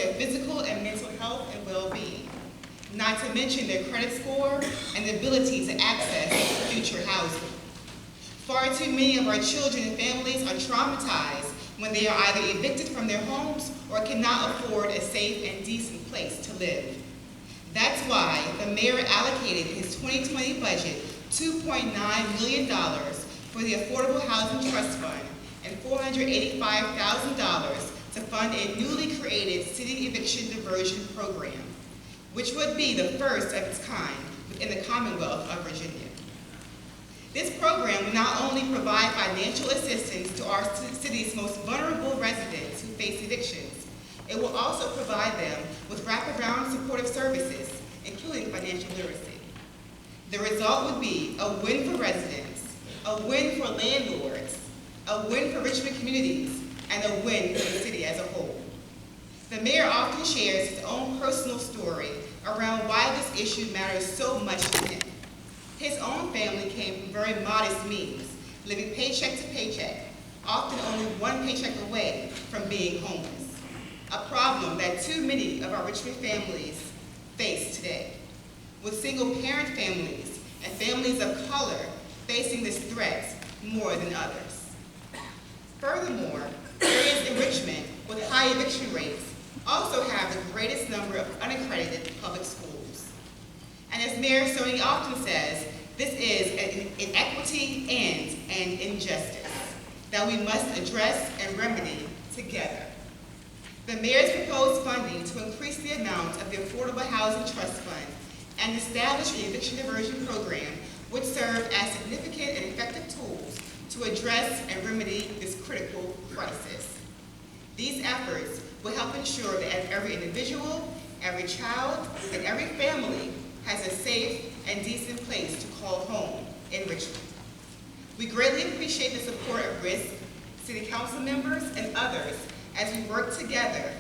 their physical and mental health and well-being, not to mention their credit score and the ability to access future housing. Far too many of our children and families are traumatized when they are either evicted from their homes or cannot afford a safe and decent place to live. That's why the mayor allocated in his 2020 budget $2.9 million for the Affordable Housing Trust Fund and $485,000 to fund a newly created city eviction diversion program, which would be the first of its kind in the Commonwealth of Virginia. This program will not only provide financial assistance to our city's most vulnerable residents who face evictions, it will also provide them with wraparound supportive services, including financial literacy. The result would be a win for residents, a win for landlords, a win for Richmond communities, and a win for the city as a whole. The mayor often shares his own personal story around why this issue matters so much to him. His own family came from very modest means, living paycheck to paycheck, often only one paycheck away from being homeless, a problem that too many of our Richmond families face today, with single-parent families and families of color facing this threat more than others. Furthermore, areas in Richmond with high eviction rates also have the greatest number of unaccredited public schools. And as Mayor Stoney often says, this is an inequity and an injustice that we must address and remedy together. The mayor's proposed funding to increase the amount of the Affordable Housing Trust Fund and establish an eviction diversion program would serve as significant and effective tools to address and remedy this critical crisis. These efforts will help ensure that every individual, every child, and every family has a safe and decent place to call home in Richmond. We greatly appreciate the support of RISC, City Council members, and others as we work together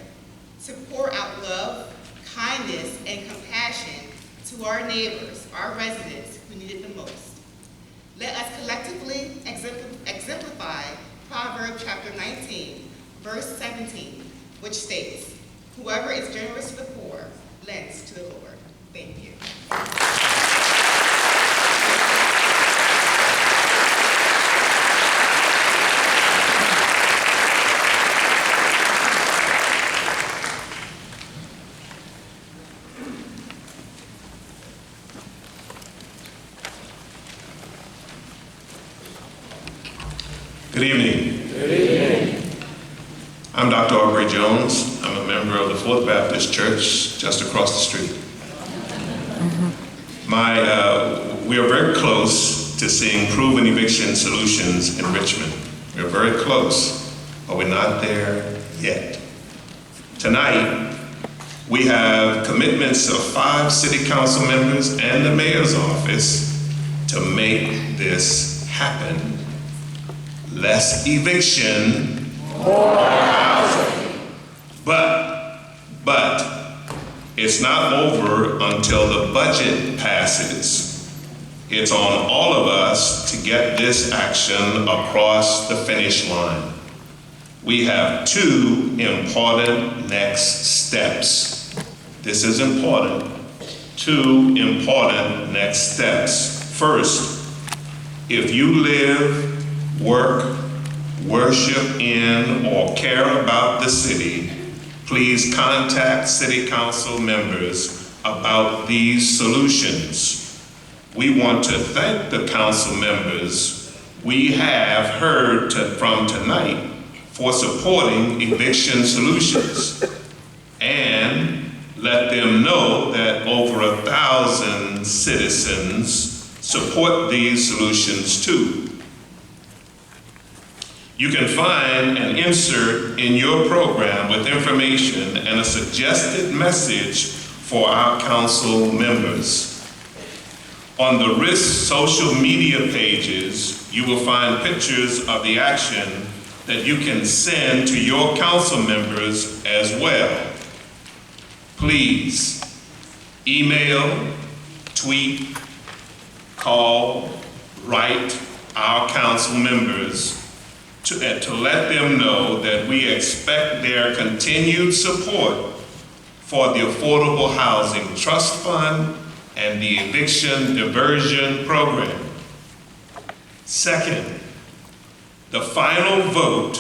to pour out love, kindness, and compassion to our neighbors, our residents who need it the most. Let us collectively exemplify Proverbs chapter 19, verse 17, which states, "Whoever is generous to the poor lends to the Lord." Thank you. Good evening. Good evening. I'm Dr. Aubrey Jones. I'm a member of the Fourth Baptist Church just across the street. We are very close to seeing proven eviction solutions in Richmond. We're very close, but we're not there yet. Tonight, we have commitments of 5 city council members and the mayor's office to make this happen. Less eviction, more housing. But it's not over until the budget passes. It's on all of us to get this action across the finish line. We have 2 important next steps. This is important. 2 important next steps. First, if you live, work, worship in, or care about the city, please contact City Council members about these solutions. We want to thank the council members we have heard from tonight for supporting eviction solutions, and let them know that over 1,000 citizens support these solutions too. You can find an insert in your program with information and a suggested message for our council members. On the RISC social media pages, you will find pictures of the action that you can send to your council members as well. Please email, tweet, call, write our council members to let them know that we expect their continued support for the Affordable Housing Trust Fund and the Eviction Diversion Program. Second, the final vote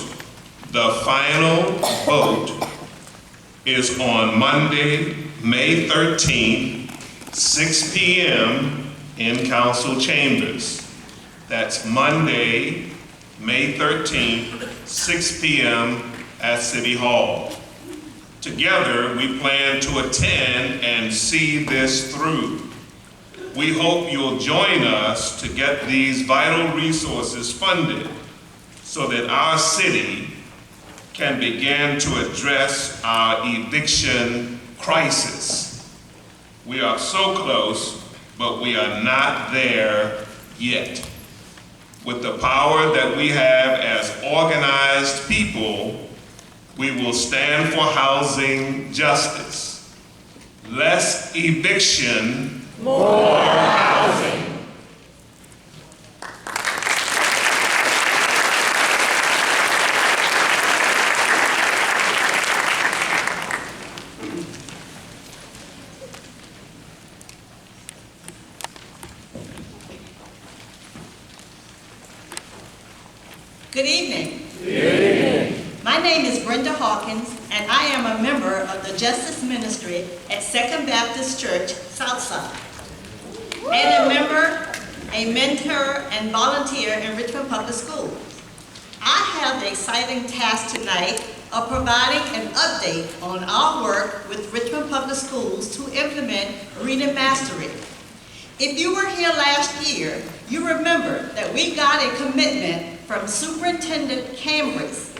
is on Monday, May 13th, 6 p.m. in council chambers. That's Monday, May 13th, 6 p.m. at City Hall. Together, we plan to attend and see this through. We hope you'll join us to get these vital resources funded so that our city can begin to address our eviction crisis. We are so close, but we are not there yet. With the power that we have as organized people, we will stand for housing justice. Less eviction, more housing. Good evening. Good evening. My name is Brenda Hawkins, and I am a member of the Justice Ministry at Second Baptist Church, Southside, and a member, a mentor, and volunteer in Richmond Public Schools. I have the exciting task tonight of providing an update on our work with Richmond Public Schools to implement reading mastery. If you were here last year, you remember that we got a commitment from Superintendent Cambris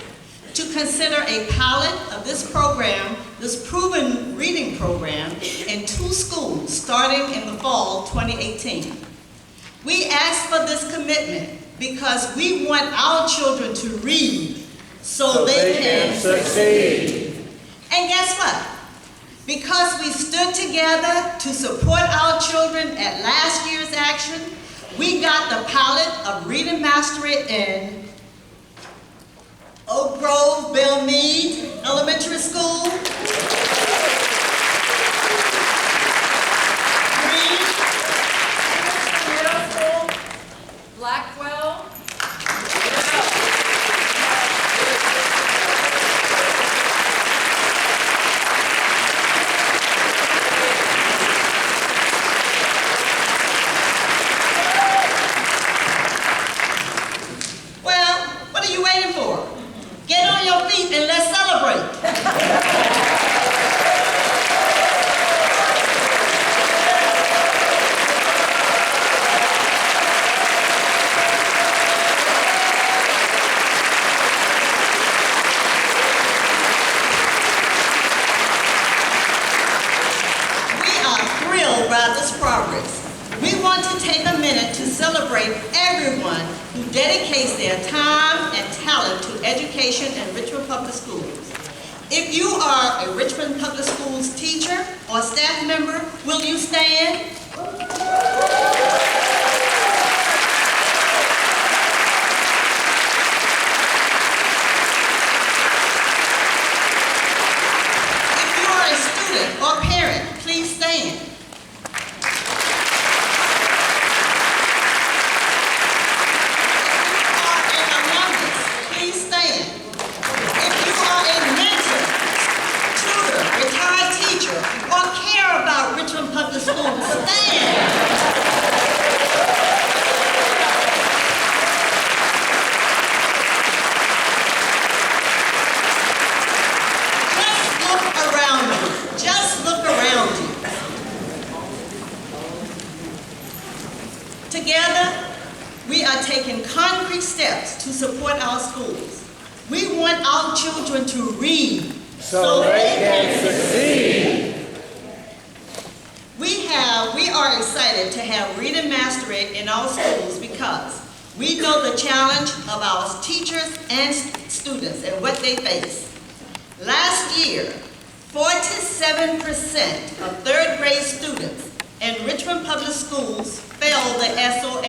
to consider a pilot of this program, this proven reading program, in 2 schools starting in the fall 2018. We asked for this commitment because we want our children to read so they can succeed. And guess what? Because we stood together to support our children at last year's action, we got the pilot of reading mastery in Oak Grove, Belmead Elementary School, Blackwell. Well, what are you waiting for? Get on your feet and let's celebrate. We are thrilled by this progress. We want to take a minute to celebrate everyone who dedicates their time and talent to education in Richmond Public Schools. If you are a Richmond Public Schools teacher or staff member, will you stand? If you are a student or parent, please stand. Public schools, stand! Just look around you. Just look around you. Together, we are taking concrete steps to support our schools. We want our children to read So they can succeed. We are excited to have reading mastery in our schools because we know the challenge of our teachers and students and what they face. Last year, 47% of third grade students in Richmond Public Schools failed the SOA.